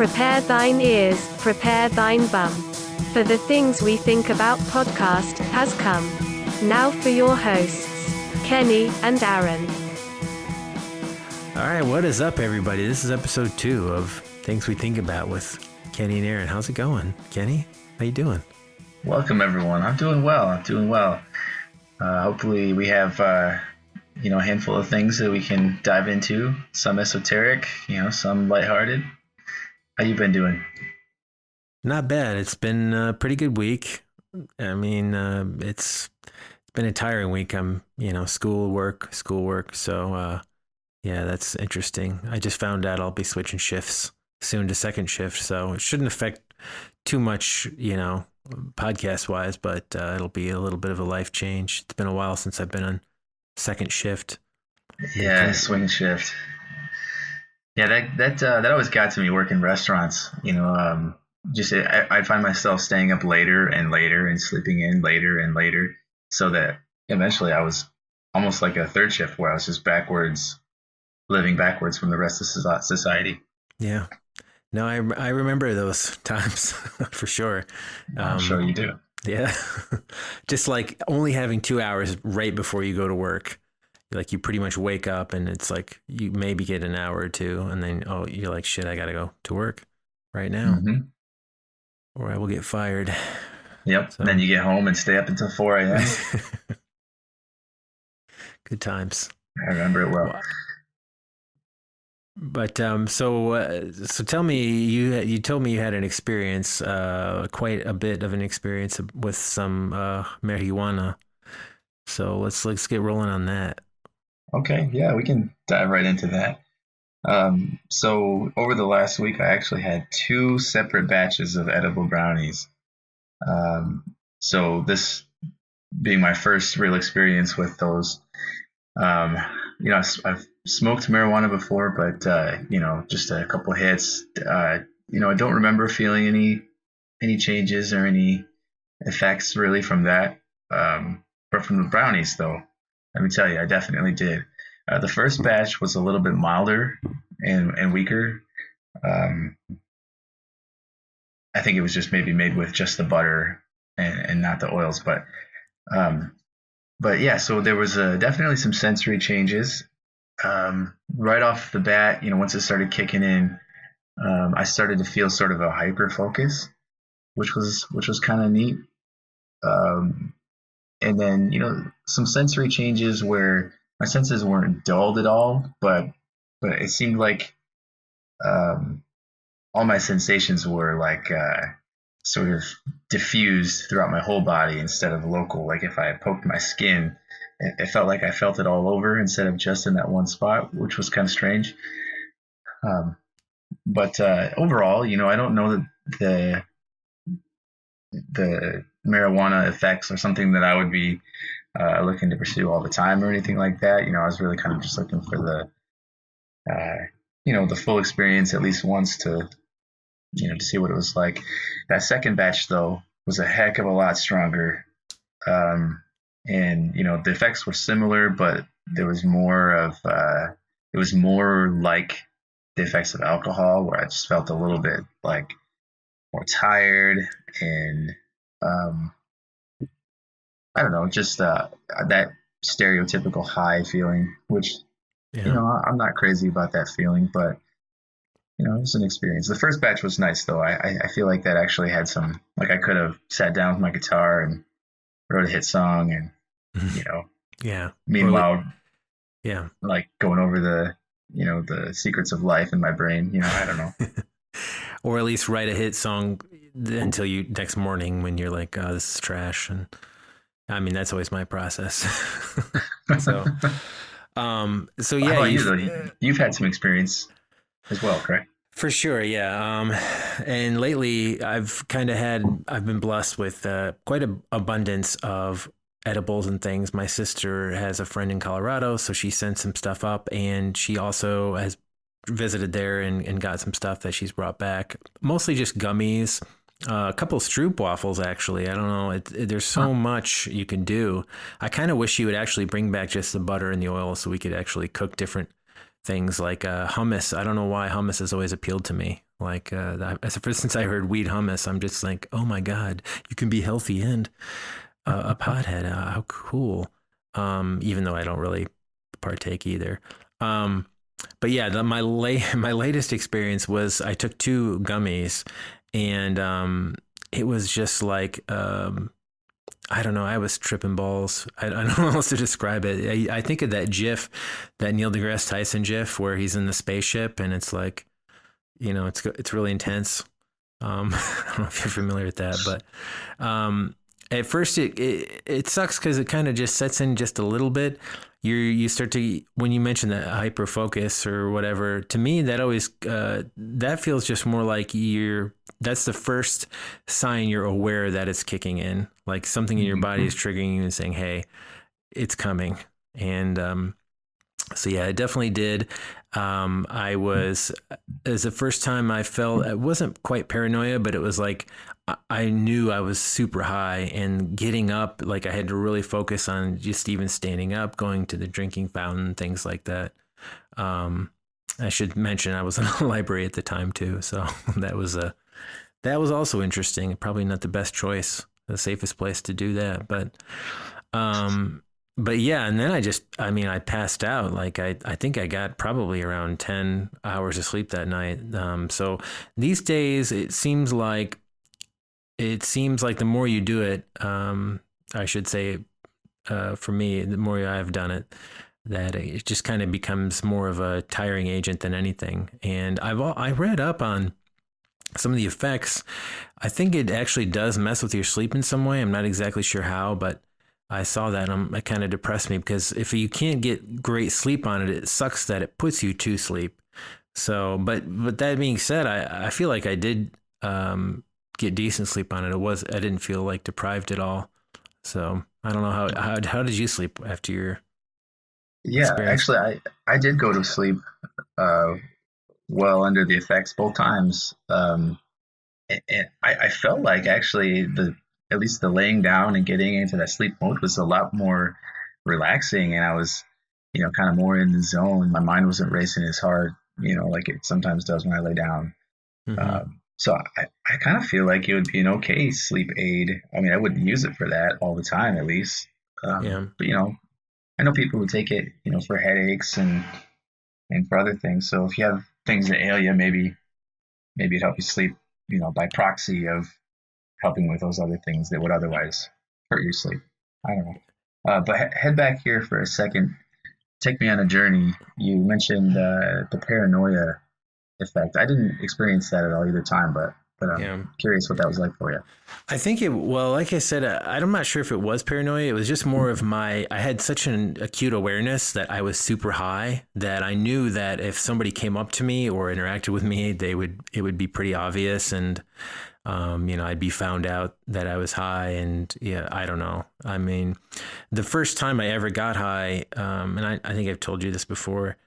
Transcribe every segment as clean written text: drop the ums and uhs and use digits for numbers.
Prepare thine ears, prepare thine bum. For the Things We Think About podcast has come. Now for your hosts, Kenny and Aaron. All right, what is up, everybody? This is episode 2 of Things We Think About with Kenny and Aaron. How's it going? Kenny, how you doing? Welcome, everyone. I'm doing well. Hopefully we have, a handful of things that we can dive into. Some esoteric, some lighthearted. How you been doing? Not bad. It's been a pretty good week. I mean, it's been a tiring week. I'm, schoolwork. So, yeah, that's interesting. I just found out I'll be switching shifts soon to second shift, so it shouldn't affect too much, podcast wise, but it'll be a little bit of a life change. It's been a while since I've been on second shift. Yeah, swing shift. Yeah, that always got to me working restaurants. I find myself staying up later and later and sleeping in later and later, so that eventually I was almost like a third shift where I was just living backwards from the rest of society. Yeah. No, I remember those times for sure. I'm sure you do. Yeah. Just like only having 2 hours right before you go to work. Like you pretty much wake up and it's like you maybe get an hour or two and then, you're like, shit, I got to go to work right now or I will get fired. Yep. So. Then you get home and stay up until 4 a.m. Good times. I remember it well. But so tell me, you told me you had an experience, quite a bit of an experience with some marijuana. So let's get rolling on that. Okay, yeah, we can dive right into that. So over the last week, I actually had 2 separate batches of edible brownies. So this being my first real experience with those, I've smoked marijuana before, but, just a couple hits. I don't remember feeling any changes or any effects really from that. But from the brownies, though, let me tell you, I definitely did. The first batch was a little bit milder and weaker. I think it was just maybe made with just the butter and not the oils, but yeah, so there was definitely some sensory changes. Right off the bat, once it started kicking in, I started to feel sort of a hyper focus, which was kind of neat. And then, some sensory changes where my senses weren't dulled at all, but it seemed like all my sensations were like sort of diffused throughout my whole body instead of local. Like if I poked my skin, it felt like I felt it all over instead of just in that one spot, which was kind of strange. But overall, I don't know that the marijuana effects are something that I would be looking to pursue all the time or anything like that. I was really kind of just looking for the full experience at least once to see what it was like. That second batch, though, was a heck of a lot stronger. And the effects were similar, but there was more of it was more like the effects of alcohol, where I just felt a little bit like more tired and I don't know, just that stereotypical high feeling, which I'm not crazy about that feeling, but it was an experience. The first batch was nice, though. I feel like that actually had some, like I could have sat down with my guitar and wrote a hit song and, yeah. Meanwhile, yeah, like going over the secrets of life in my brain, I don't know. Or at least write a hit song until you next morning when you're like, oh, this is trash. And I mean, that's always my process. So yeah. How about you, though? You've had some experience as well, correct? For sure, yeah. And lately, I've been blessed with quite an abundance of edibles and things. My sister has a friend in Colorado, so she sent some stuff up, and she also has visited there and got some stuff that she's brought back. Mostly just gummies, a couple of Stroop waffles, actually. I don't know. There's so much you can do. I kind of wish you would actually bring back just the butter and the oil so we could actually cook different things like hummus. I don't know why hummus has always appealed to me. Like, since I heard weed hummus, I'm just like, oh my God, you can be healthy and a pothead. How cool. Even though I don't really partake either. But yeah, my latest experience was I took 2 gummies, and it was just like, I don't know. I was tripping balls. I don't know how else to describe it. I think of that GIF, that Neil deGrasse Tyson GIF where he's in the spaceship and it's like, it's really intense. I don't know if you're familiar with that, but at first it sucks because it kind of just sets in just a little bit. You start to, when you mention that hyper focus or whatever, to me that always that feels just more like that's the first sign you're aware that it's kicking in, like something in your body is triggering you and saying, hey, it's coming. And so yeah, it definitely did. It was the first time I felt, it wasn't quite paranoia, but it was like I knew I was super high, and getting up, like I had to really focus on just even standing up, going to the drinking fountain, things like that. I should mention I was in a library at the time too, so that was also interesting. Probably not the best choice, the safest place to do that, but yeah, and then I passed out. Like I think I got probably around 10 hours of sleep that night. So these days it seems like the more you do it, I should say, for me, the more I've done it, that it just kind of becomes more of a tiring agent than anything. And I read up on some of the effects. I think it actually does mess with your sleep in some way. I'm not exactly sure how, but I saw that and it kind of depressed me, because if you can't get great sleep on it, it sucks that it puts you to sleep. So, but that being said, I feel like I did get decent sleep on it. I didn't feel like deprived at all. So I don't know how did you sleep after your experience? Actually, I did go to sleep well under the effects both times. And I felt like actually at least the laying down and getting into that sleep mode was a lot more relaxing, and I was, kind of more in the zone. My mind wasn't racing as hard, like it sometimes does when I lay down. Mm-hmm. So I kind of feel like it would be an okay sleep aid. I mean, I wouldn't use it for that all the time, at least. Yeah. But I know people who take it, for headaches and for other things. So if you have things that ail you, maybe it help you sleep, by proxy of helping with those other things that would otherwise hurt your sleep. I don't know. But head back here for a second. Take me on a journey. You mentioned the paranoia effect. I didn't experience that at all either time, but I'm curious what that was like for you. I think like I said, I'm not sure if it was paranoia. It was just more of I had such an acute awareness that I was super high that I knew that if somebody came up to me or interacted with me, it would be pretty obvious. And, I'd be found out that I was high, and yeah, I don't know. I mean, the first time I ever got high, and I think I've told you this before,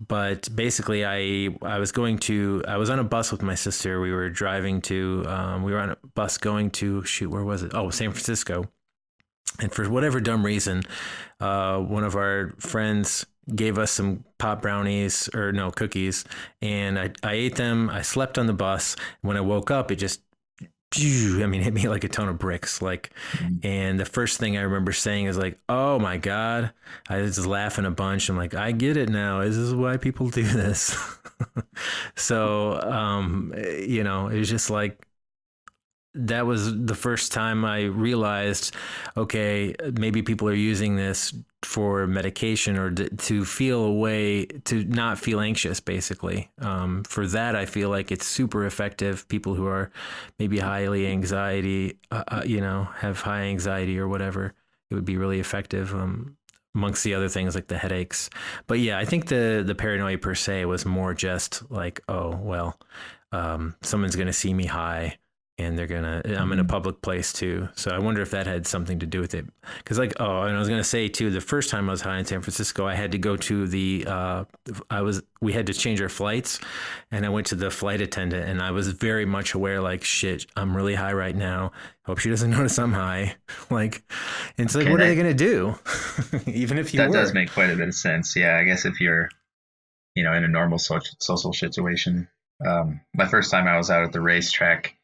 but basically I was on a bus with my sister. We were driving we were on a bus going to, where was it? Oh, San Francisco. And for whatever dumb reason, one of our friends gave us some pop brownies, or no, cookies. And I ate them. I slept on the bus. When I woke up, it just, hit me like a ton of bricks. And the first thing I remember saying is like, oh my God, I was just laughing a bunch. I'm like, I get it now. This is why people do this. So, it was just like, that was the first time I realized, okay, maybe people are using this for medication or to feel a way to not feel anxious, basically. For that, I feel like it's super effective. People who are maybe highly anxiety, have high anxiety or whatever, it would be really effective amongst the other things like the headaches. But yeah, I think the paranoia per se was more just like, oh, well, someone's going to see me high. And I'm in a public place too. So I wonder if that had something to do with it. Cause and I was going to say too, the first time I was high in San Francisco, I had to go to we had to change our flights, and I went to the flight attendant, and I was very much aware, like, shit, I'm really high right now. Hope she doesn't notice I'm high. Like, and it's like, what are they going to do? Even if you That does make quite a bit of sense. Yeah. I guess if you're, in a normal social situation, My first time I was out at the racetrack,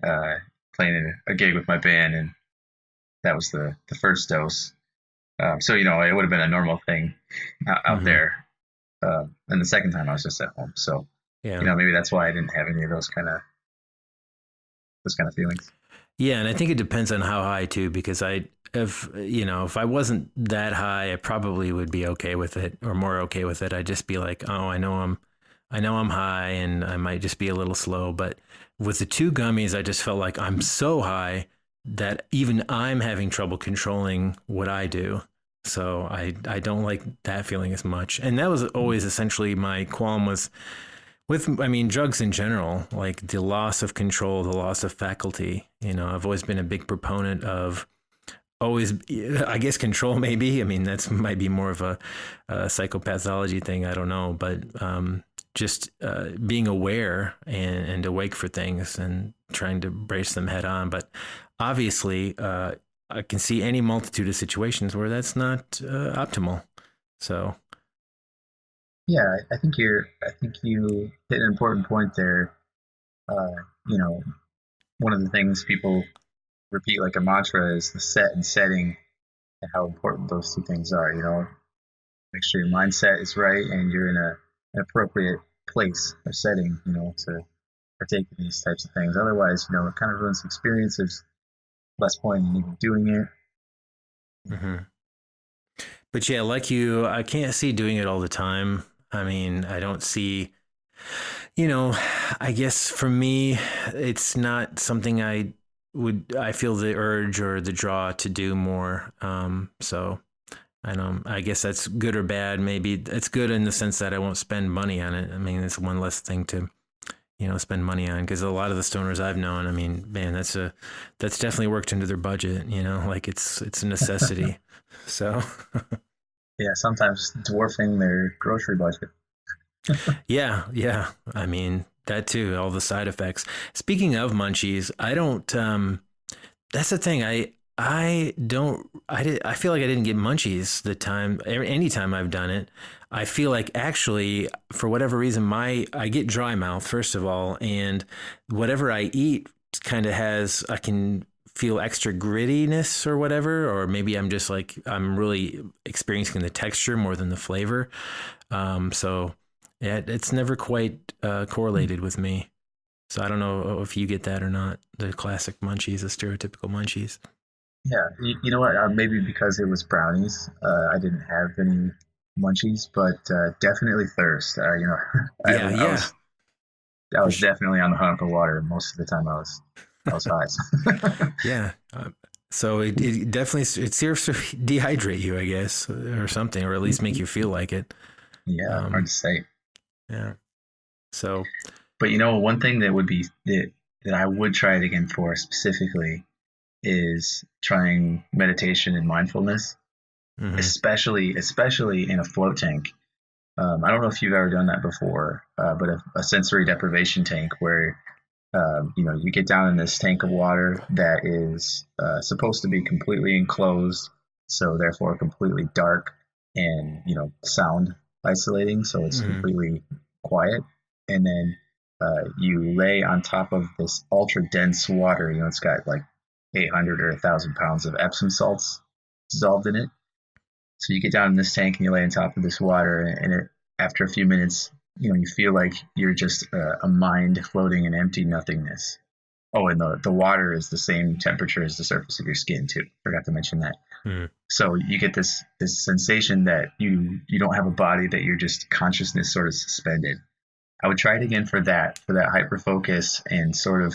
playing a gig with my band, and that was the first dose. So it would have been a normal thing out there. And the second time I was just at home. So maybe that's why I didn't have any of those kind of feelings. Yeah, and I think it depends on how high too, because if I wasn't that high, I probably would be okay with it, or more okay with it. I'd just be like, oh, I know I'm high, and I might just be a little slow. But with the 2 gummies, I just felt like I'm so high that even I'm having trouble controlling what I do. So I don't like that feeling as much. And that was always essentially my qualm with drugs in general, like the loss of control, the loss of faculty. I've always been a big proponent of always, I guess, control maybe. I mean, that's might be more of a psychopathology thing. I don't know. But just being aware and awake for things and trying to brace them head on. But obviously, I can see any multitude of situations where that's not optimal. So. Yeah, I think you hit an important point there. One of the things people repeat like a mantra is the set and setting, and how important those 2 things are. Make sure your mindset is right and you're in an appropriate place or setting, to partake in these types of things. Otherwise, it kind of ruins the experience. There's less point in even doing it. Mm-hmm. But yeah, like you, I can't see doing it all the time. I mean, I don't see, I guess for me, it's not something I feel the urge or the draw to do more. So I guess that's good or bad. Maybe it's good in the sense that I won't spend money on it. I mean, it's one less thing to, spend money on, because a lot of the stoners I've known, I mean, man, that's definitely worked into their budget, like it's a necessity. So. Yeah, sometimes dwarfing their grocery budget. Yeah. I mean, that too, all the side effects. Speaking of munchies, I don't, that's the thing. I feel like I didn't get munchies anytime I've done it. I feel like actually, for whatever reason, I get dry mouth, first of all, and whatever I eat kind of I can feel extra grittiness or whatever, or maybe I'm just like, I'm really experiencing the texture more than the flavor. So yeah, it's never quite correlated with me. So I don't know if you get that or not, the classic munchies, the stereotypical munchies. Yeah, you know what? Maybe because it was brownies, I didn't have any munchies, but definitely thirst. I was definitely on the hunt of water most of the time. I was high. Yeah. So it definitely, it serves to dehydrate you, I guess, or something, or at least make you feel like it. Yeah, hard to say. Yeah. So. But one thing that would be that I would try it again for specifically is trying meditation and mindfulness, especially in a float tank. I don't know if you've ever done that before, but a sensory deprivation tank where you get down in this tank of water that is supposed to be completely enclosed, so therefore completely dark and sound isolating, so it's completely quiet. And then you lay on top of this ultra dense water. It's got like 800 or 1,000 pounds of Epsom salts dissolved in it. So you get down in this tank and you lay on top of this water, and after a few minutes, you feel like you're just a mind floating in empty nothingness. Oh, and the water is the same temperature as the surface of your skin too. Forgot to mention that. So you get this sensation that you don't have a body, that you're just consciousness sort of suspended. I would try it again for that hyper focus and sort of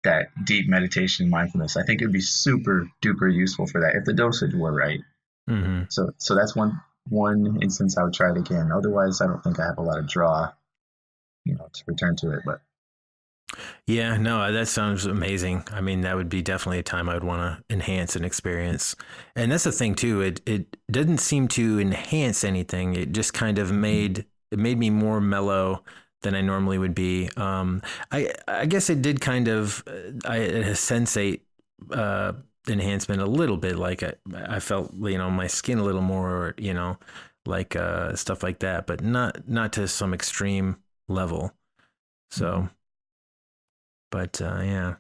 that deep meditation and mindfulness. I think it would be super duper useful for that if the dosage were right. So that's one instance I would try it again. Otherwise, I don't think I have a lot of draw, to return to it. But yeah, no, that sounds amazing. I mean, that would be definitely a time I would want to enhance an experience. And that's the thing too. It didn't seem to enhance anything. It just kind of made me more mellow than I normally would be. I guess it did kind of sensate enhancement a little bit. Like I felt, my skin a little more, like stuff like that, but not to some extreme level. So, but yeah.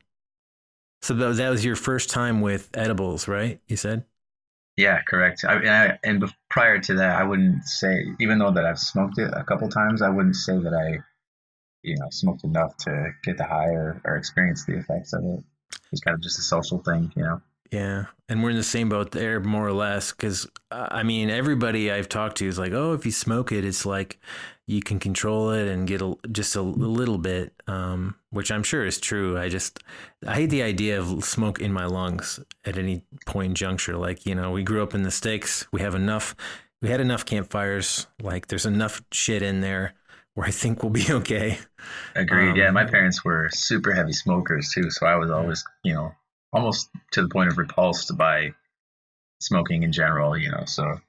So that was your first time with edibles, right? You said? Yeah, correct. Prior to that, I wouldn't say, even though that I've smoked it a couple times, I wouldn't say that I, smoked enough to get the high or experience the effects of it. It's kind of just a social thing. Yeah, and we're in the same boat there, more or less. Because I mean, everybody I've talked to is like, "Oh, if you smoke it, it's like you can control it and get just a little bit," which I'm sure is true. I hate the idea of smoke in my lungs at any point in juncture. Like, we grew up in the sticks. We had enough campfires. Like, there's enough shit in there where I think we'll be okay. Agreed. Yeah, my parents were super heavy smokers too, so I was always, almost to the point of repulsed by smoking in general. So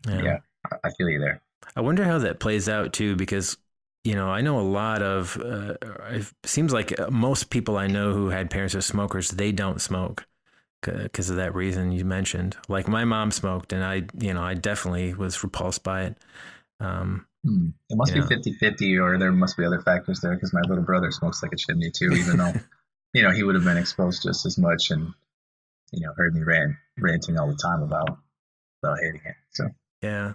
yeah, I feel you there. I wonder how that plays out too, because I know a lot of. It seems like most people I know who had parents who are smokers, they don't smoke because of that reason you mentioned. Like my mom smoked, and I definitely was repulsed by it. It must be 50-50, or there must be other factors there, because my little brother smokes like a chimney too, even though he would have been exposed just as much, and heard me ranting all the time about hating it. So yeah,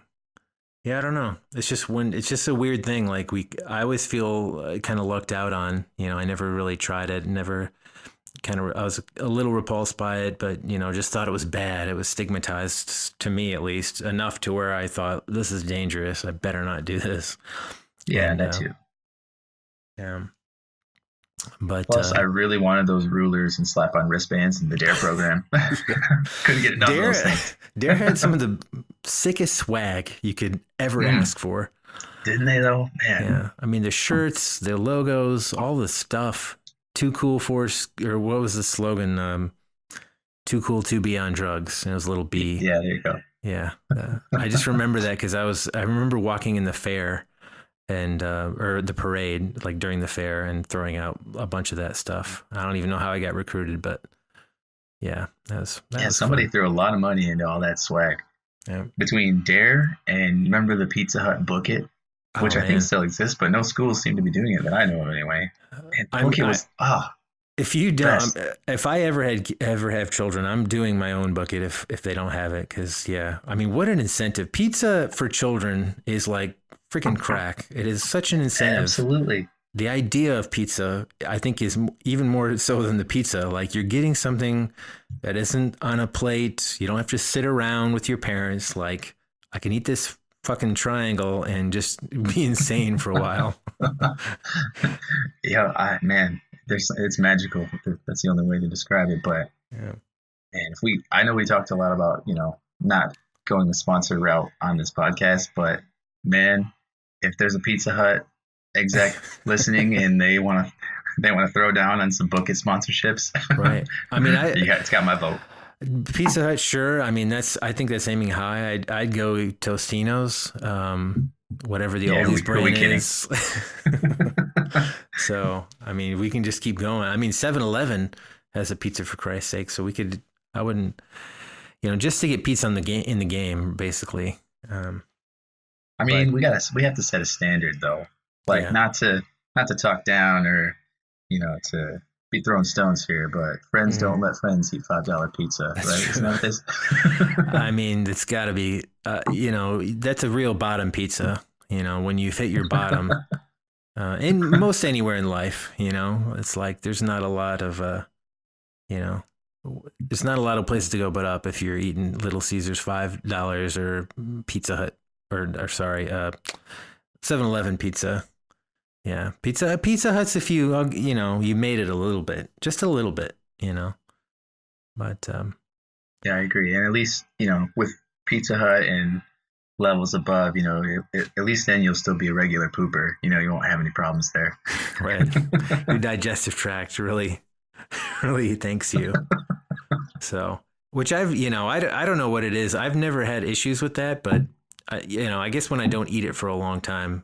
I don't know. It's just a weird thing. Like I always feel kind of lucked out on. I never really tried it. I was a little repulsed by it, but just thought it was bad. It was stigmatized, to me at least, enough to where I thought, this is dangerous. I better not do this. Yeah, that too. Yeah. But plus, I really wanted those rulers and slap-on wristbands in the DARE program. Couldn't get enough of those things. DARE had some of the sickest swag you could ever ask for. Didn't they, though? Man. Yeah. I mean, the shirts, their logos, all the stuff. Too cool for, or what was the slogan? Too cool to be on drugs. And it was a little B. Yeah, there you go. Yeah. I just remember that because I remember walking in the fair and, or the parade, like during the fair, and throwing out a bunch of that stuff. I don't even know how I got recruited, but yeah, that was somebody fun. threw a lot of money into all that swag. Yeah. Between DARE and, remember the Pizza Hut Book It, which I think still exists, but no schools seem to be doing it that I know of anyway. And Book It was if you don't, if I ever have children, I'm doing my own bucket if they don't have it, because I mean, what an incentive! Pizza for children is like freaking crack. It is such an incentive. Absolutely. The idea of pizza, I think, is even more so than the pizza. Like, you're getting something that isn't on a plate. You don't have to sit around with your parents. Like, I can eat this fucking triangle and just be insane for a while. Yeah, it's magical. That's the only way to describe it. But and I know we talked a lot about not going the sponsor route on this podcast, but man, if there's a Pizza Hut exec listening and they want to throw down on some Book It sponsorships, right? I mean, it's got my vote. Pizza Hut, sure. I mean, I think that's aiming high. I'd go Tostino's, whatever the oldies brand is. So, I mean, we can just keep going. I mean, 7-Eleven has a pizza, for Christ's sake. So I wouldn't, just to get pizza in the game, basically. I mean, we have to set a standard though, like not to talk down or, to be throwing stones here, but friends don't let friends eat $5 pizza, that's right? True. Isn't that what this? I mean, it's got to be, that's a real bottom pizza. When you hit your bottom, in most anywhere in life, it's like there's not a lot of, there's not a lot of places to go but up if you're eating Little Caesars $5 or Pizza Hut or sorry, 7-Eleven pizza. Yeah, Pizza Hut's if you you made it a little bit, just a little bit, But yeah, I agree, and at least with Pizza Hut and levels above, at least then you'll still be a regular pooper. You won't have any problems there. Right, your digestive tract really thanks you. So, which I don't know what it is. I've never had issues with that, but. I guess when I don't eat it for a long time,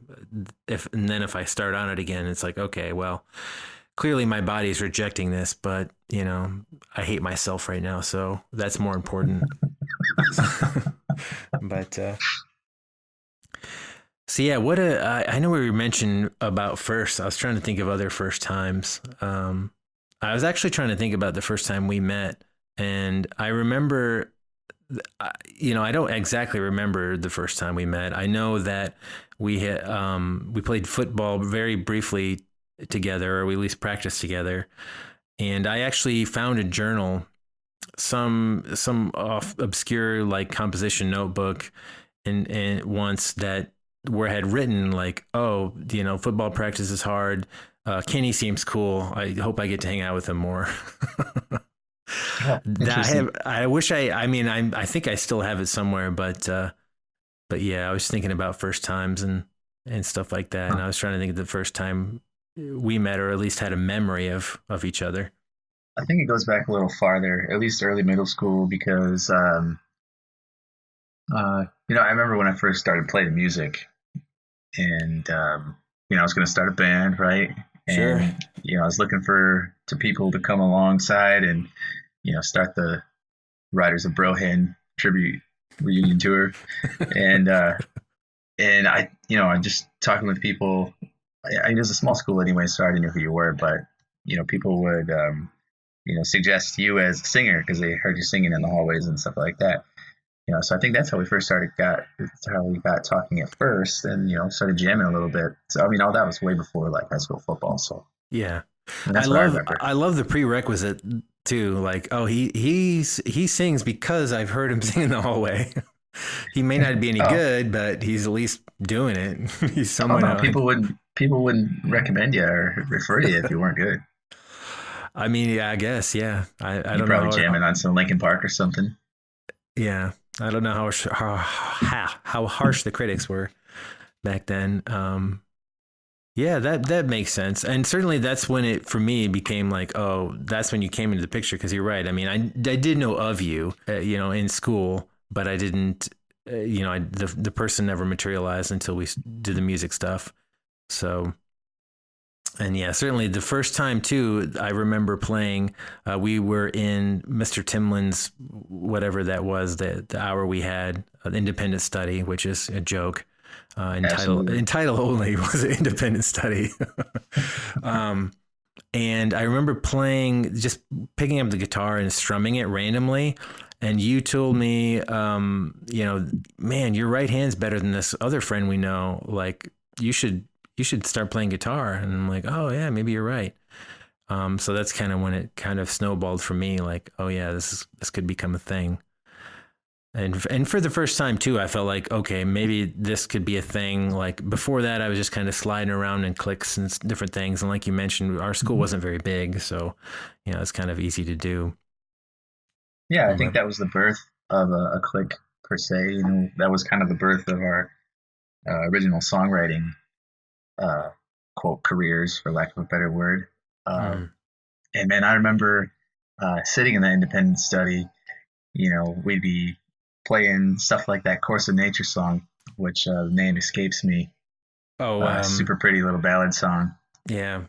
if I start on it again, it's like, okay, well, clearly my body's rejecting this, but I hate myself right now, so that's more important. But So yeah, I know we mentioned about first. I was trying to think of other first times. I was actually trying to think about the first time we met, and I remember, I don't exactly remember the first time we met. I know that we played football very briefly together, or we at least practiced together. And I actually found a journal, some obscure like composition notebook, and once that where I had written like, oh, football practice is hard. Kenny seems cool. I hope I get to hang out with him more. Yeah, interesting. I think I still have it somewhere, but yeah, I was thinking about first times and stuff like that. And I was trying to think of the first time we met, or at least had a memory of each other. I think it goes back a little farther, at least early middle school, because I remember when I first started playing music, and I was going to start a band, right? Sure. And I was looking for to people to come alongside and start the Riders of Brohan tribute reunion tour, and I just talking with people. It was a small school anyway, so I already knew who you were, but people would suggest you as a singer because they heard you singing in the hallways and stuff like that. So I think that's how we first got talking at first, and started jamming a little bit. So I mean, all that was way before like high school football. So yeah, that's what I remember. I love the prerequisite too. Like, oh, he sings because I've heard him sing in the hallway. He may not be any good, but he's at least doing it. He's someone. No, people wouldn't recommend you or refer to you if you weren't good. I mean, yeah, I guess, yeah. I don't know. Probably jamming on some Linkin Park or something. Yeah, I don't know how harsh the critics were back then. Yeah, that makes sense, and certainly that's when it for me became like, oh, that's when you came into the picture. Because you're right. I mean, I did know of you, in school, but I didn't. The person never materialized until we did the music stuff. So. And yeah, certainly the first time too, I remember playing, we were in Mr. Timlin's, whatever that was, the hour we had, an independent study, which is a joke. In title only was an independent study. And I remember just picking up the guitar and strumming it randomly. And you told me, man, your right hand's better than this other friend we know. Like, you should start playing guitar. And I'm like, oh yeah, maybe you're right. So that's kind of when it kind of snowballed for me. Like, oh yeah, this could become a thing. And for the first time too, I felt like, okay, maybe this could be a thing. Like before that, I was just kind of sliding around in cliques and different things. And like you mentioned, our school wasn't very big, so it's kind of easy to do. Yeah, I think that was the birth of a clique per se. That was kind of the birth of our original songwriting quote careers, for lack of a better word. And man, I remember sitting in the independent study. We'd be playing stuff like that Course of Nature song, which the name escapes me. Oh, super pretty little ballad song. Yeah,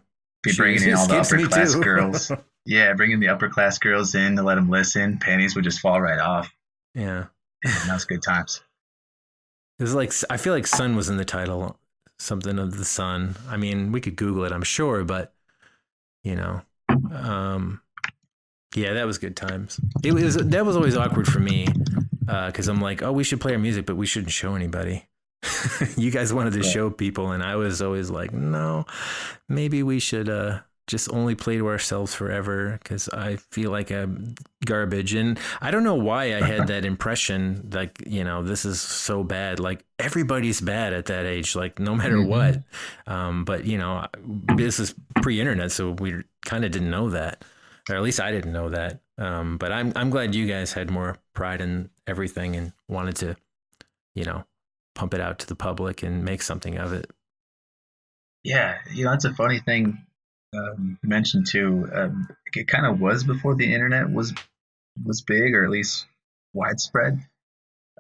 be bringing in all the upper class girls. Yeah, bringing the upper class girls in to let them listen. Panties would just fall right off. Yeah, and that was good times. It was like, I feel like Sun was in the title. Something of the sun. I mean, we could Google it, I'm sure, but yeah, that was good times. That was always awkward for me because I'm like, oh, we should play our music, but we shouldn't show anybody. You guys wanted to show people, and I was always like, no, maybe we should just only play to ourselves forever because I feel like I'm garbage. And I don't know why I had that impression, like, this is so bad. Like everybody's bad at that age, like no matter what. But this is pre-internet, so we kind of didn't know that, or at least I didn't know that. But I'm glad you guys had more pride in everything and wanted to, pump it out to the public and make something of it. Yeah. It's a funny thing. Mentioned too, it kind of was before the internet was big, or at least widespread.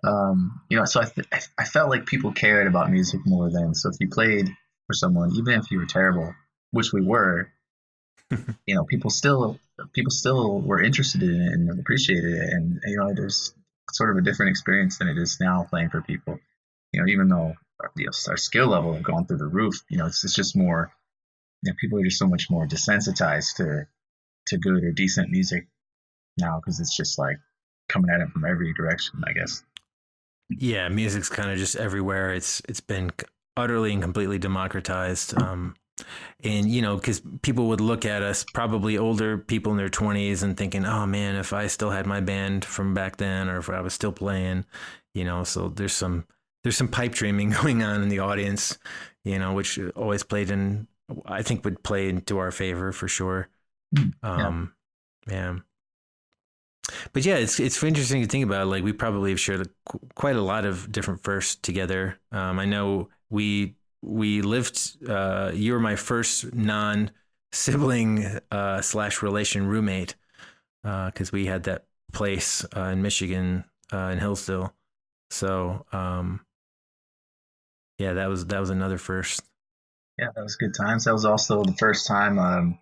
So I felt like people cared about music more then. So if you played for someone, even if you were terrible, which we were, people still were interested in it and appreciated it. And there's sort of a different experience than it is now playing for people. Even though our skill level have gone through the roof. It's just more, people are just so much more desensitized to good or decent music now, because it's just like coming at it from every direction, I guess. Yeah, music's kind of just everywhere. It's been utterly and completely democratized. And, because people would look at us, probably older people in their 20s, and thinking, oh man, if I still had my band from back then, or if I was still playing, so there's some pipe dreaming going on in the audience, which always I think would play into our favor for sure. Yeah. But yeah, it's interesting to think about. Like, we probably have shared quite a lot of different firsts together. I know we lived, you were my first non-sibling / relation roommate, because we had that place in Michigan, in Hillsdale. So yeah, that was another first. Yeah, that was good times. That was also the first time I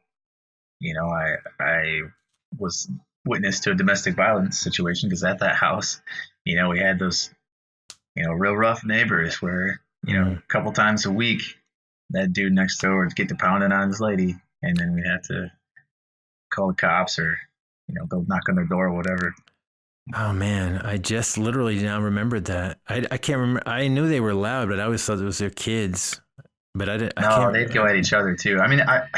was witness to a domestic violence situation, because at that house, we had those real rough neighbors where a couple times a week that dude next door would get to pounding on his lady, and then we'd have to call the cops or go knock on their door or whatever. Oh man, I just literally now remembered that. I can't remember. I knew they were loud, but I always thought it was their kids. But I didn't. No, they'd go at each other too. I mean, I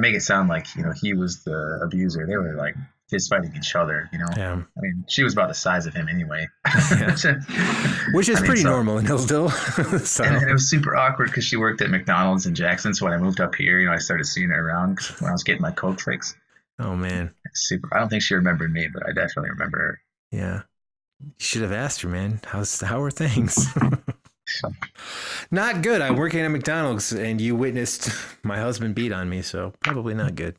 make it sound like he was the abuser. They were like fist fighting each other. Yeah. I mean, she was about the size of him anyway. Yeah. Which is pretty normal in Hillsdale. So. And it was super awkward because she worked at McDonald's in Jackson. So when I moved up here, I started seeing her around when I was getting my Coke fix. Oh man. Super. I don't think she remembered me, but I definitely remember her. Yeah. You should have asked her, man. How are things? Not good. I'm working at McDonald's and you witnessed my husband beat on me, so probably not good.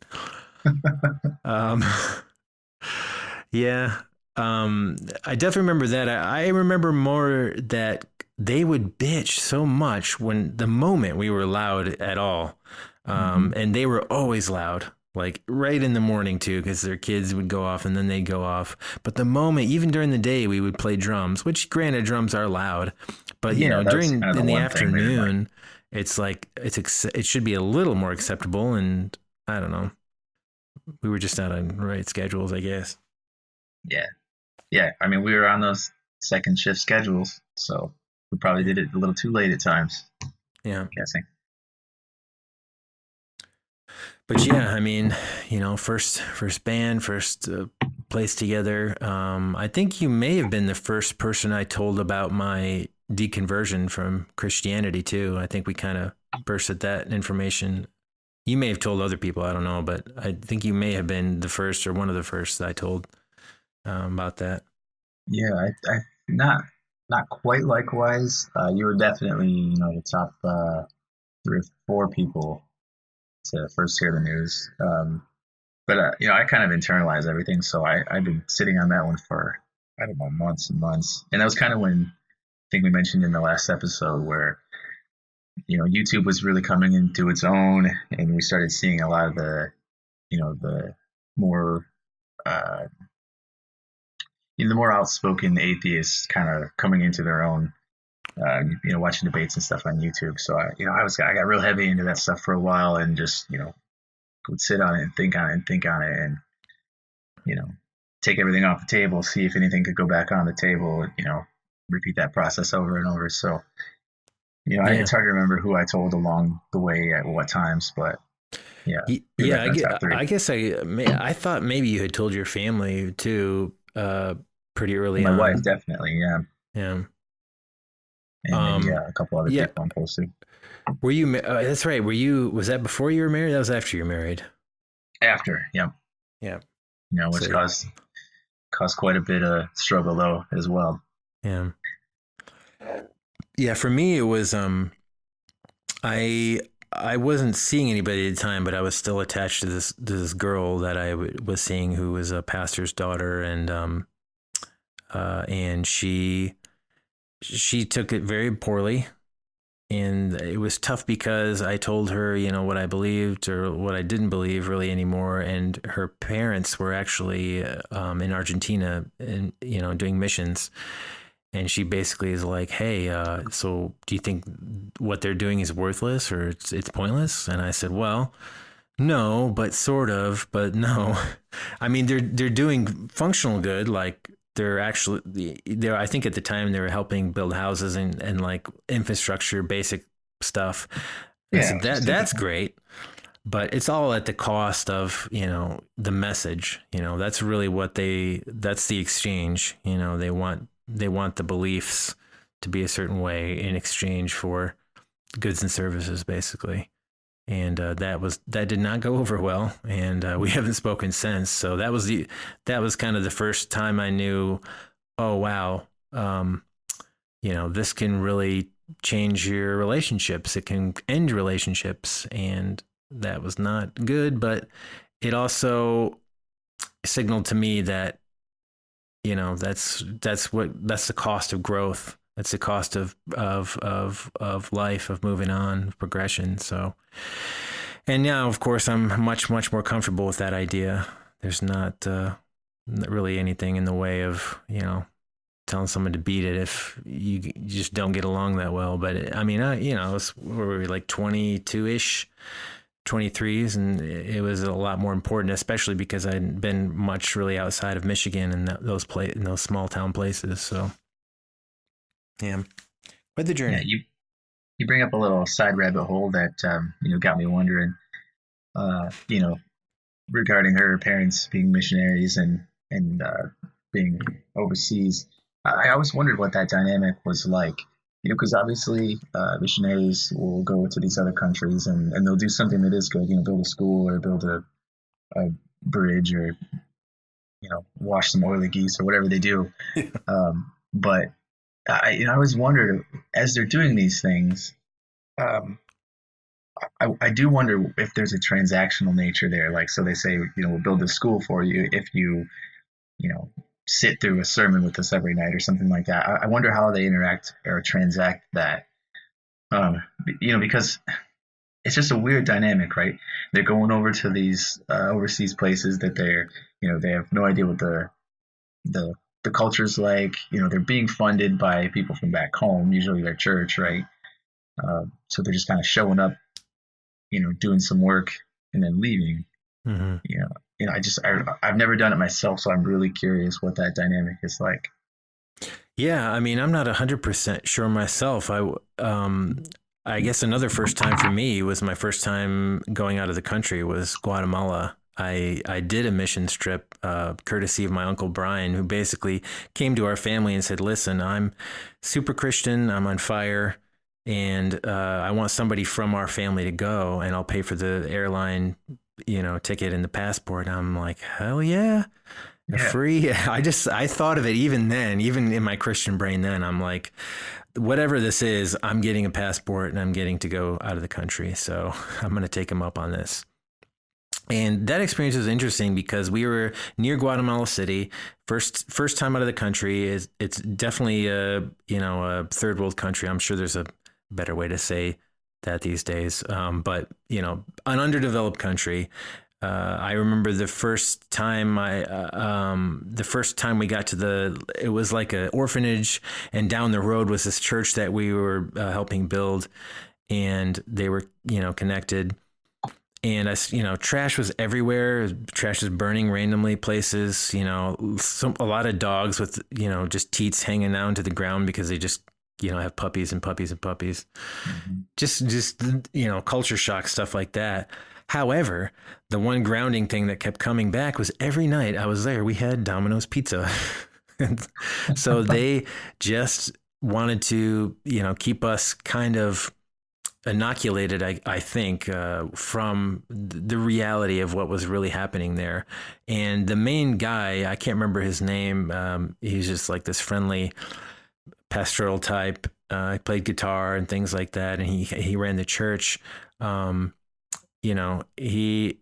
Yeah. I definitely remember that. I remember more that they would bitch so much when the moment we were loud at all. And they were always loud. Like right in the morning too, because their kids would go off and then they'd go off. But the moment, even during the day, we would play drums, which granted drums are loud, but during in the afternoon, it's like it should be a little more acceptable. And I don't know, we were just not on right schedules, I guess. Yeah. I mean, we were on those second shift schedules, so we probably did it a little too late at times. Yeah, I'm guessing. But yeah, I mean, first band, first place together. I think you may have been the first person I told about my deconversion from Christianity too. I think we kind of bursted that information. You may have told other people, I don't know, but I think you may have been the first or one of the first that I told about that. Yeah, I not quite likewise. You were definitely, the top 3 or 4 people to first hear the news. But I kind of internalized everything. So I've been sitting on that one for, I don't know, months and months. And that was kind of when, I think we mentioned in the last episode, where, YouTube was really coming into its own, and we started seeing a lot of the more, the more outspoken atheists kind of coming into their own, watching debates and stuff on YouTube. So I got real heavy into that stuff for a while, and just, would sit on it and think on it and, take everything off the table, see if anything could go back on the table, repeat that process over and over. So, it's hard to remember who I told along the way at what times, but yeah. I guess I thought maybe you had told your family too, pretty early on. My wife, definitely. Yeah. Yeah. And then, a couple other people I'm close to. Were you? That's right. Was that before you were married? That was after you were married. After, yeah. Yeah. Which caused quite a bit of struggle though as well. Yeah. Yeah. For me, it was I wasn't seeing anybody at the time, but I was still attached to this girl that I was seeing, who was a pastor's daughter, and she took it very poorly. And it was tough because I told her, what I believed or what I didn't believe really anymore. And her parents were actually in Argentina and, doing missions. And she basically is like, hey, so do you think what they're doing is worthless or it's pointless? And I said, well, no, but sort of, but no. I mean, they're doing functional good. Like they're I think at the time they were helping build houses and like infrastructure, basic stuff. And Yeah, so that's great. But it's all at the cost of, the message, that's really that's the exchange, they want the beliefs to be a certain way in exchange for goods and services, basically. And that did not go over well, and we haven't spoken since. So that was kind of the first time I knew, oh wow, this can really change your relationships. It can end relationships, and that was not good. But it also signaled to me that that's the cost of growth. That's the cost of life, of moving on, progression. So, and now, of course, I'm much more comfortable with that idea. There's not really anything in the way of telling someone to beat it if you just don't get along that well. But I mean, we were like 22-ish. 23s, and it was a lot more important, especially because I'd been much really outside of Michigan and in those small town places. So, yeah, quite the journey. Yeah, you bring up a little side rabbit hole that got me wondering. Regarding her parents being missionaries and being overseas, I always wondered what that dynamic was like. Because obviously missionaries will go to these other countries and they'll do something that is good, build a school or build a bridge or, wash some oily geese or whatever they do. But I always wondered, as they're doing these things, I do wonder if there's a transactional nature there. Like, so they say, we'll build a school for you if you sit through a sermon with us every night or something like that. I wonder how they interact or transact that. Because it's just a weird dynamic, right? They're going over to these overseas places that they have no idea what the culture's like. They're being funded by people from back home, usually their church, right? So they're just kind of showing up, doing some work and then leaving. Mm-hmm. I've never done it myself, so I'm really curious what that dynamic is like. Yeah, I mean, I'm not 100% sure myself. I guess another first time for me was my first time going out of the country was Guatemala. I did a missions trip, courtesy of my Uncle Brian, who basically came to our family and said, listen, I'm super Christian, I'm on fire, and I want somebody from our family to go, and I'll pay for the airline ticket and the passport. And I'm like, hell yeah. Free. I thought of it even then, even in my Christian brain then, I'm like, whatever this is, I'm getting a passport and I'm getting to go out of the country. So I'm going to take him up on this. And that experience was interesting because we were near Guatemala City. First time out of the country. It's definitely a third world country. I'm sure there's a better way to say that these days. But an underdeveloped country. I remember the first time we got to it was like an orphanage, and down the road was this church that we were helping build, and they were, connected. And trash was everywhere. Trash was burning randomly places, a lot of dogs with, just teats hanging down to the ground because they just, have puppies and puppies and puppies. Mm-hmm. Just culture shock, stuff like that. However, the one grounding thing that kept coming back was every night I was there, we had Domino's Pizza. So they just wanted to, keep us kind of inoculated, I think, from the reality of what was really happening there. And the main guy, I can't remember his name. He's just like this friendly pastoral type. He played guitar and things like that. And he ran the church. He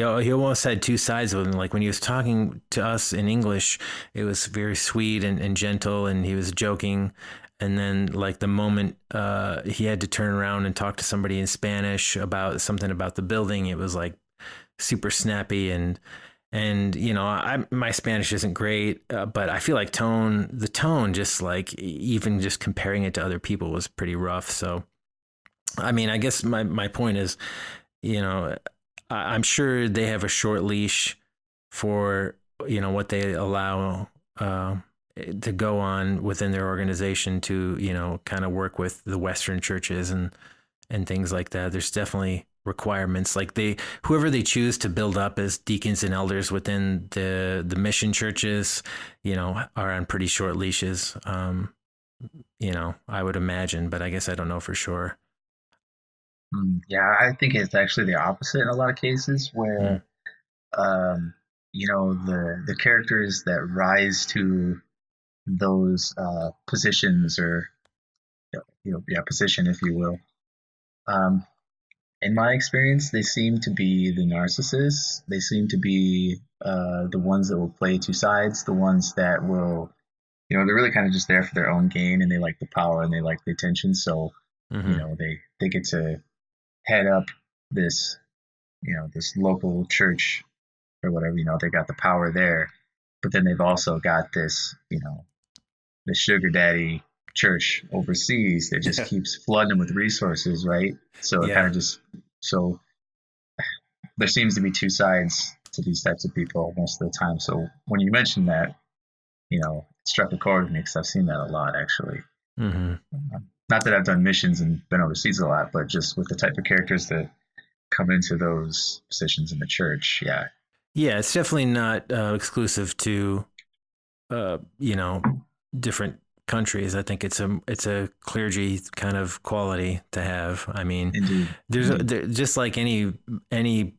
almost had two sides of him. Like when he was talking to us in English, it was very sweet and gentle, and he was joking. And then like the moment he had to turn around and talk to somebody in Spanish about something about the building, it was like super snappy. And And my Spanish isn't great, but I feel like the tone, just like even just comparing it to other people, was pretty rough. So, I mean, I guess my point is, I'm sure they have a short leash for what they allow to go on within their organization to kind of work with the Western churches and things like that. There's definitely requirements, like whoever they choose to build up as deacons and elders within the mission churches, are on pretty short leashes. I would imagine, but I guess I don't know for sure. Yeah, I think it's actually the opposite in a lot of cases where, the characters that rise to those positions or, position, if you will. In my experience, they seem to be the narcissists. They seem to be the ones that will play two sides, the ones that will, they're really kind of just there for their own gain, and they like the power and they like the attention. So, they get to head up this, this local church or whatever, they got the power there, but then they've also got this, the sugar daddy church overseas that just keeps flooding them with resources, right? So it kind of so there seems to be two sides to these types of people most of the time. So when you mentioned that, it struck a chord with me because I've seen that a lot, actually. Not that I've done missions and been overseas a lot, but just with the type of characters that come into those positions in the church. Yeah. Yeah, it's definitely not exclusive to, different countries. I think it's a clergy kind of quality to have. I mean, there's just like any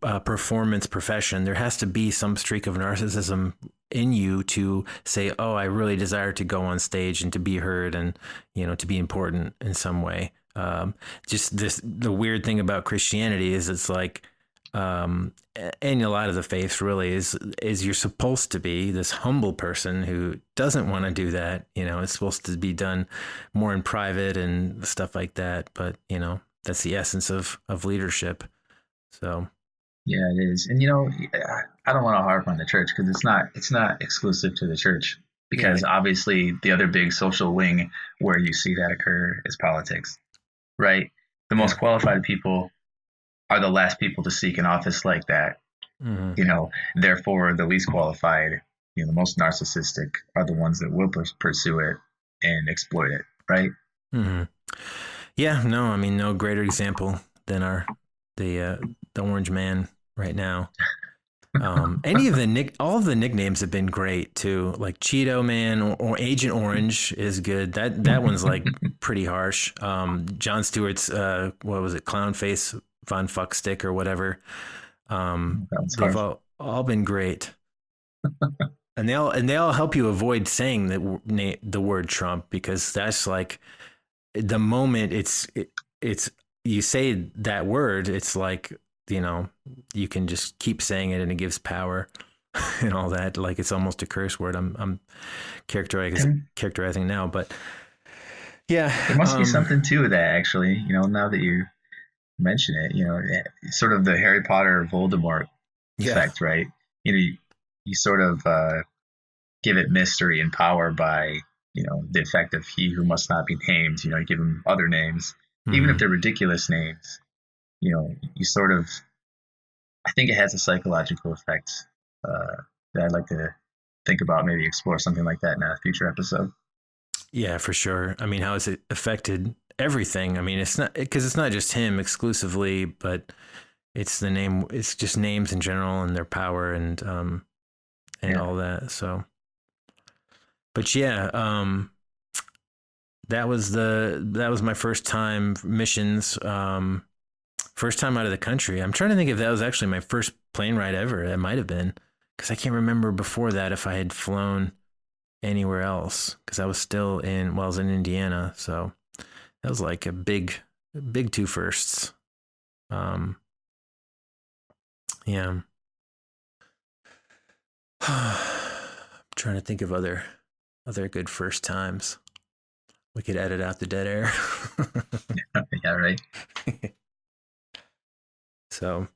performance profession, there has to be some streak of narcissism in you to say, oh, I really desire to go on stage and to be heard and, to be important in some way. The weird thing about Christianity is it's like, and a lot of the faiths really is you're supposed to be this humble person who doesn't want to do that. It's supposed to be done more in private and stuff like that. But, that's the essence of leadership. So. Yeah, it is. And, I don't want to harp on the church because it's not exclusive to the church, because obviously the other big social wing where you see that occur is politics, right? The most qualified people are the last people to seek an office like that. Therefore the least qualified, the most narcissistic are the ones that will pursue it and exploit it, right? Yeah, no, I mean, no greater example than the Orange Man right now. All of the nicknames have been great too. Like Cheeto Man or Agent Orange is good. That one's like pretty harsh. Jon Stewart's what was it, Clownface Von Fuckstick or whatever. They've all been great. and they all help you avoid saying the word Trump, because that's like the moment it's you say that word, it's like, you can just keep saying it and it gives power and all that. Like it's almost a curse word. I'm characterizing now, but yeah, there must be something to that, actually. Now that you mention it, sort of the Harry Potter Voldemort effect, right? You sort of give it mystery and power by, the effect of he who must not be named. You give him other names, even if they're ridiculous names. You sort of, I think it has a psychological effect that I'd like to think about, maybe explore something like that in a future episode. Yeah, for sure. I mean, how has it affected everything? I mean, it's not just him exclusively, but it's just names in general and their power and all that. So, but yeah, that was my first time missions. First time out of the country. I'm trying to think if that was actually my first plane ride ever. That might have been, because I can't remember before that if I had flown anywhere else, because I was I was in Indiana. So that was like a big two firsts. Yeah. I'm trying to think of other good first times. We could edit out the dead air. Yeah, right. So,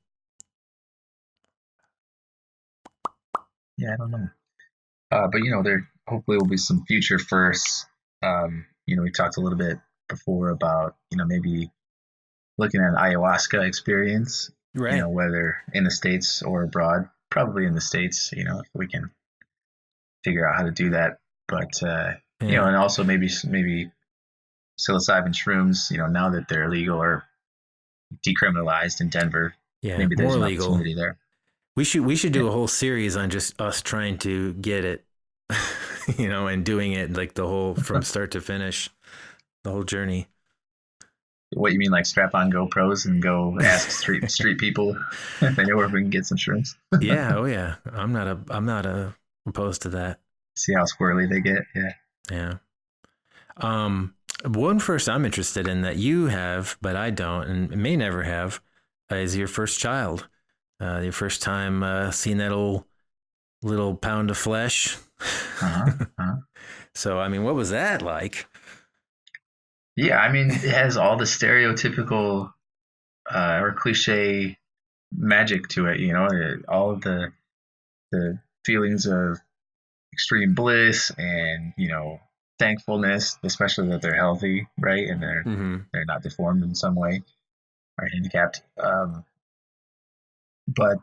Yeah, I don't know. But there hopefully will be some future firsts. We talked a little bit before about maybe looking at an ayahuasca experience. Right. Whether in the States or abroad. Probably in the States. If we can figure out how to do that. But Yeah. and also maybe psilocybin shrooms. Now that they're legal or decriminalized in Denver, Yeah. maybe there's More an legal. opportunity there. We should Yeah. do a whole series on just us trying to get it, and doing it like the whole from start to finish, the whole journey. What you mean, like strap on GoPros and go ask street people if they know where we can get some shrooms? Yeah. Oh yeah. I'm not opposed to that. See how squirrely they get. Yeah. Yeah. One first I'm interested in that you have, but I don't, and may never have, is your first child. Your first time seeing that old little pound of flesh. Uh-huh. Uh-huh. So, I mean, what was that like? Yeah, I mean, it has all the stereotypical or cliche magic to it. All of the feelings of extreme bliss and thankfulness, especially that they're healthy, right, and Mm-hmm. they're not deformed in some way or handicapped. But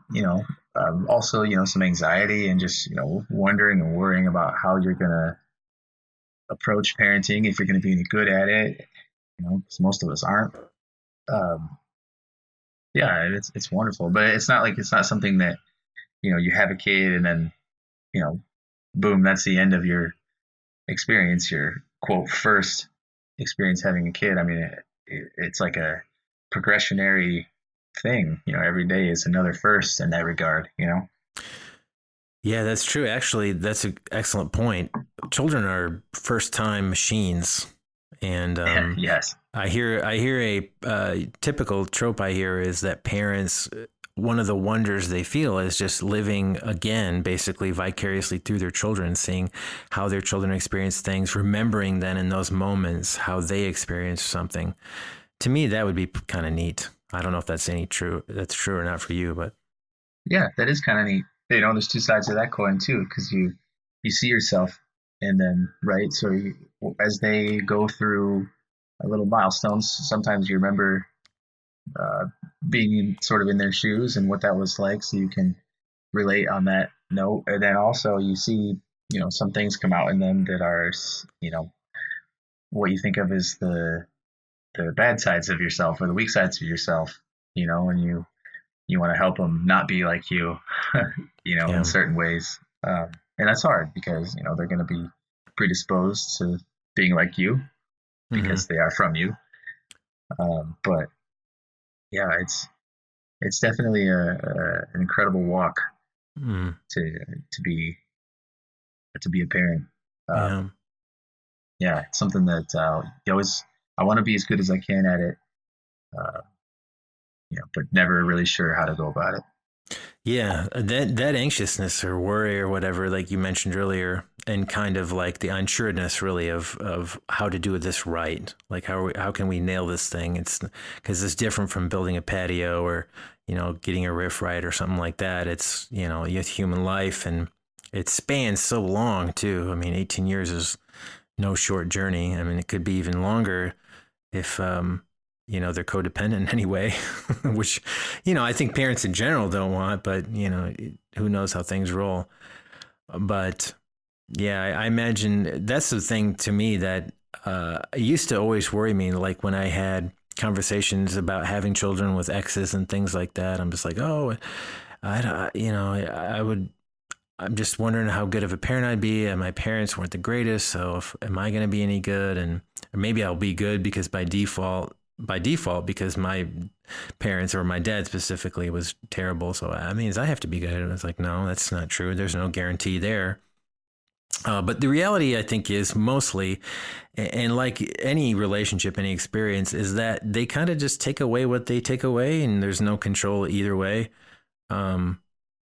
also some anxiety and just wondering and worrying about how you're gonna approach parenting, if you're gonna be any good at it. Because most of us aren't. Um, yeah, it's wonderful, but it's not something that you have a kid and then you know boom, that's the end of your experience, your quote first experience having a kid. I mean, it's like a progressionary thing. Every day is another first in that regard. Yeah, that's true. Actually, that's an excellent point. Children are first time machines. And Yes. I hear a typical trope I hear is that parents, one of the wonders they feel is just living again, basically vicariously through their children, seeing how their children experience things, remembering then in those moments how they experienced something. To me, that would be kind of neat. I don't know if that's that's true or not for you, but Yeah, that is kind of neat. There's two sides of that coin too, because you see yourself, and then right. So as they go through little milestones, sometimes you remember uh, being sort of in their shoes and what that was like, so you can relate on that note. And then also you see, some things come out in them that are, what you think of as the bad sides of yourself or the weak sides of yourself, and you want to help them not be like you, in yeah. certain ways. And that's hard because, they're going to be predisposed to being like you Mm-hmm. because they are from you. But yeah, it's definitely an incredible walk Mm, to be a parent. yeah. Yeah, it's something that I want to be as good as I can at it, uh, but never really sure how to go about it. Yeah, that anxiousness or worry or whatever, like you mentioned earlier, and kind of like the unsureness, really, of how to do this right. Like how can we nail this thing? It's because it's different from building a patio or getting a riff right or something like that. It's you have human life, and it spans so long too. I mean, 18 years is no short journey. I mean, it could be even longer if they're codependent in any way, which, I think parents in general don't want, but, who knows how things roll. But yeah, I imagine that's the thing to me that it used to always worry me, like when I had conversations about having children with exes and things like that. I'm just like, oh, I would. I'm just wondering how good of a parent I'd be, and my parents weren't the greatest. So, am I going to be any good? And or maybe I'll be good because by default, because my parents or my dad specifically was terrible. So that means I have to be good. And it's like, no, that's not true. There's no guarantee there. But the reality, I think, is mostly, and like any relationship, any experience, is that they kind of just take away what they take away, and there's no control either way. Um,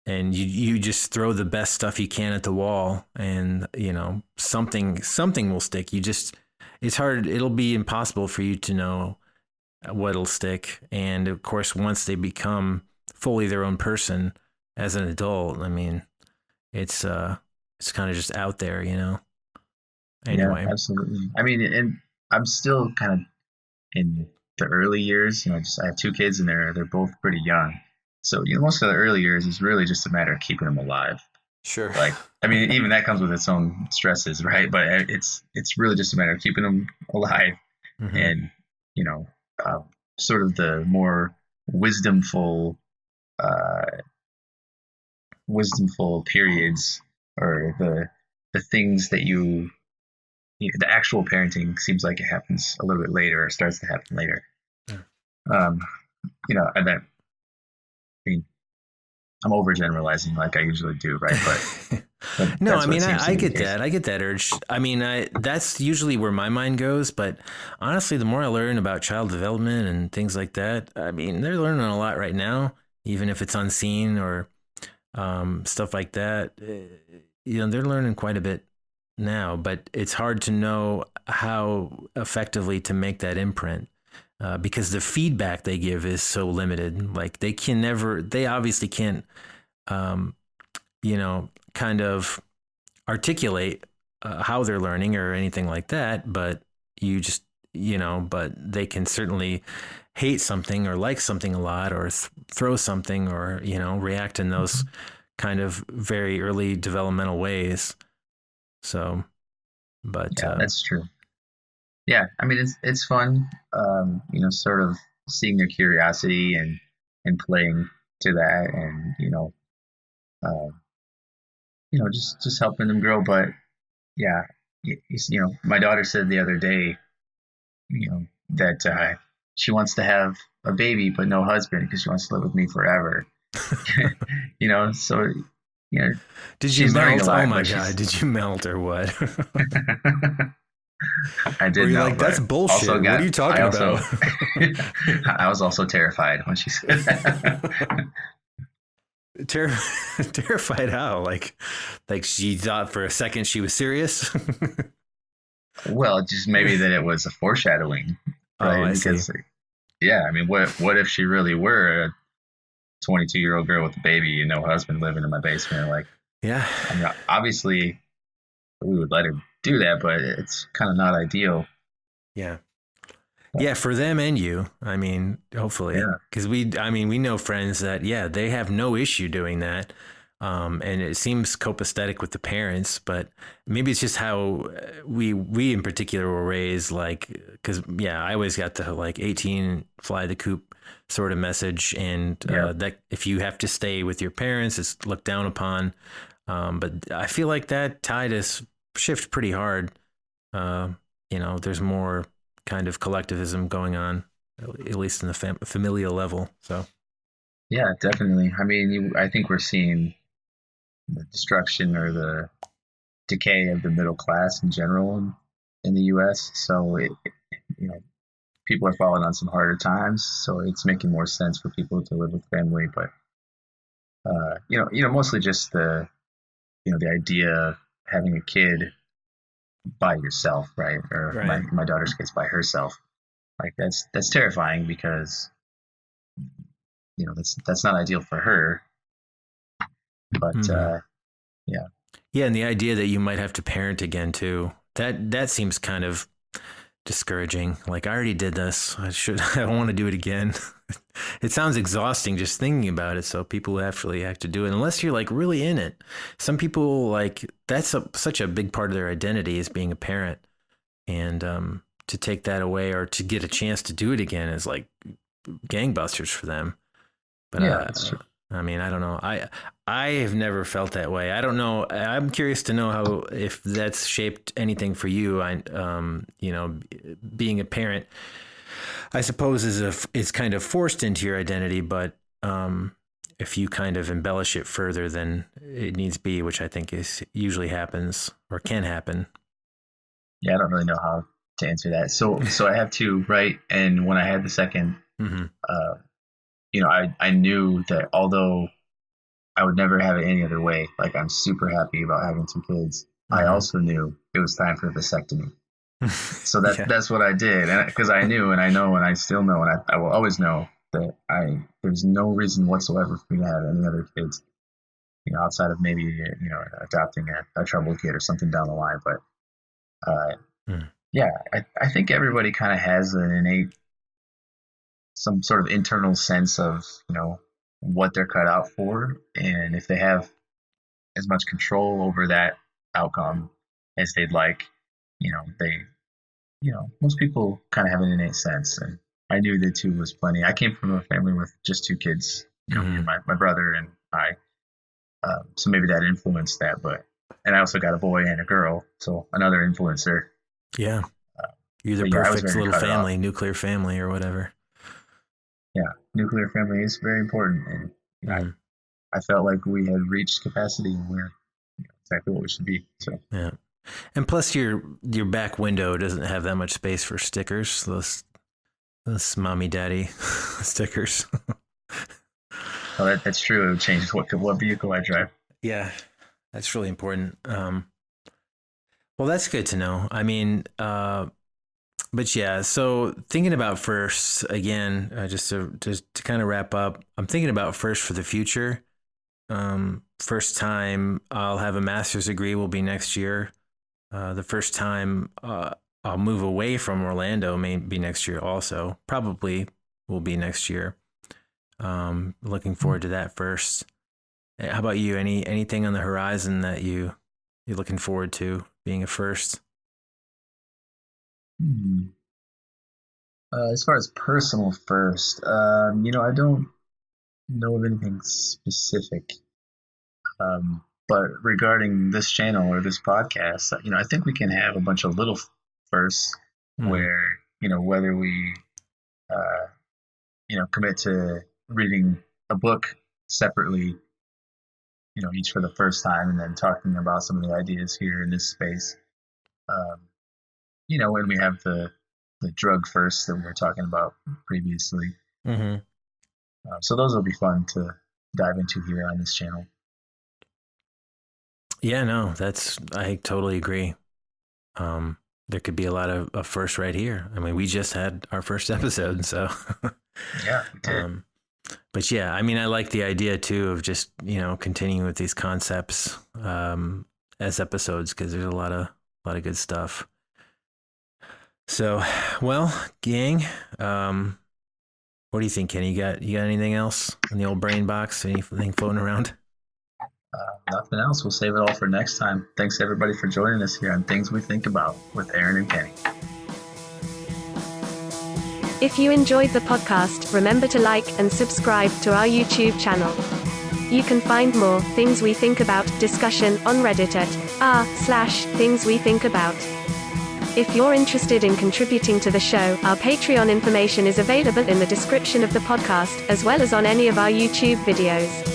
and you just throw the best stuff you can at the wall, and something will stick. It's hard. It'll be impossible for you to know what'll stick. And of course, once they become fully their own person as an adult, I mean, it's kind of just out there, Yeah, Anyway. absolutely. I mean, and I'm still kind of in the early years. Just I have two kids, and they're both pretty young. So most of the early years is really just a matter of keeping them alive. Sure. Like, I mean, even that comes with its own stresses, right? But it's really just a matter of keeping them alive, Hmm. and you know, uh, sort of the more wisdomful, uh, wisdomful periods, or the things that the actual parenting seems like it happens a little bit later, or starts to happen later. Yeah. Um, and that, I mean, I'm overgeneralizing like I usually do, right? But No, that's I what mean, seems to I be the get case. that. I get that urge. I mean, that's usually where my mind goes. But honestly, the more I learn about child development and things like that, I mean, they're learning a lot right now, even if it's unseen or stuff like that. They're learning quite a bit now, but it's hard to know how effectively to make that imprint. Because the feedback they give is so limited. Like they obviously can't, um, kind of articulate how they're learning or anything like that, but you just, but they can certainly hate something or like something a lot or throw something or, react in those kind of very early developmental ways. So, but Yeah, that's true. Yeah, I mean it's fun, sort of seeing their curiosity and playing to that, and uh, just helping them grow. But yeah, my daughter said the other day, that she wants to have a baby but no husband because she wants to live with me forever. So did you she's learning a melt? Oh lot, my but God, she's. did you melt or what? I Or did you're know, like, that's but also bullshit. What are got. you I talking also. about? I was also terrified when she said that. Ter- Terrified how? Like she thought for a second she was serious. Well, just maybe that it was a foreshadowing, Oh, right? I see. Because yeah, I mean, what if she really were a 22-year-old girl with a baby and no husband living in my basement? Like, Yeah. I mean, obviously we would let her do that, but it's kind of not ideal. Yeah. Yeah, for them and you. I mean, hopefully, Yeah, because we know friends that, yeah, they have no issue doing that. And it seems copacetic with the parents, but maybe it's just how we in particular were raised. Like, because yeah, I always got the like 18 fly the coop sort of message, and yeah, that if you have to stay with your parents, it's looked down upon. But I feel like that tide has shifted pretty hard. Uh, there's more kind of collectivism going on, at least in the familial level. So yeah, definitely. I mean, I think we're seeing the destruction or the decay of the middle class in general in the U.S. So you know, people are falling on some harder times. So it's making more sense for people to live with family. But mostly just the idea of having a kid by yourself, right? Or my right. my daughter's kid's by herself. Like that's terrifying because that's not ideal for her. But Mm-hmm. yeah, Yeah, and the idea that you might have to parent again too. That seems kind of discouraging. Like I already did this. I don't want to do it again. It sounds exhausting just thinking about it. So people actually have to do it unless you're like really in it. Some people like that's such a big part of their identity is being a parent, and to take that away or to get a chance to do it again is like gangbusters for them. But yeah, that's true. I mean, I don't know. I have never felt that way. I don't know. I'm curious to know how if that's shaped anything for you. Being a parent, I suppose is kind of forced into your identity, but if you kind of embellish it further than it needs to be, which I think is usually happens or can happen. Yeah, I don't really know how to answer that. So I have two, right? And when I had the second, Mm-hmm. uh, I knew that although I would never have it any other way, like I'm super happy about having two kids, I Mm-hmm. also knew it was time for a vasectomy. So Yeah. that's what I did, and because I knew, and I know, and I still know, and I will always know that there's no reason whatsoever for me to have any other kids. outside of maybe, adopting a troubled kid or something down the line. But yeah, I think everybody kind of has an innate, some sort of internal sense of, what they're cut out for. And if they have as much control over that outcome as they'd like, most people kind of have an innate sense. And I knew that two was plenty. I came from a family with just two kids, me and my brother and I. So maybe that influenced that, and I also got a boy and a girl, so another influencer. Yeah. You're the perfect little family, nuclear family or whatever. Yeah. Nuclear family is very important. And I felt like we had reached capacity and we're exactly what we should be. So yeah. And plus your back window doesn't have that much space for stickers. Those mommy daddy stickers. Oh, that's true. It would change what vehicle I drive. Yeah, that's really important. Well, that's good to know. I mean, but yeah, so thinking about first again, just to kind of wrap up, I'm thinking about first for the future. First time I'll have a master's degree will be next year. The first time I'll move away from Orlando may be next year also. Probably will be next year. Looking forward to that first. How about you? Anything on the horizon that you're looking forward to being a first? As far as personal first, I don't know of anything specific. But regarding this channel or this podcast, I think we can have a bunch of little firsts where, whether we, commit to reading a book separately, each for the first time, and then talking about some of the ideas here in this space. When we have the drug first that we were talking about previously. So those will be fun to dive into here on this channel. Yeah, no, I totally agree. There could be a lot of firsts right here. I mean, we just had our first episode, so. Yeah, we did. But yeah, I mean, I like the idea too of just, continuing with these concepts as episodes, because there's a lot of good stuff. So, well, gang, what do you think, Kenny? You got anything else in the old brain box? Anything floating around? Nothing else. We'll save it all for next time. Thanks everybody for joining us here on Things We Think About with Aaron and Kenny. If you enjoyed the podcast, remember to like and subscribe to our YouTube channel. You can find more Things We Think About discussion on Reddit at r/thingswethinkabout. If you're interested in contributing to the show, our Patreon information is available in the description of the podcast, as well as on any of our YouTube videos.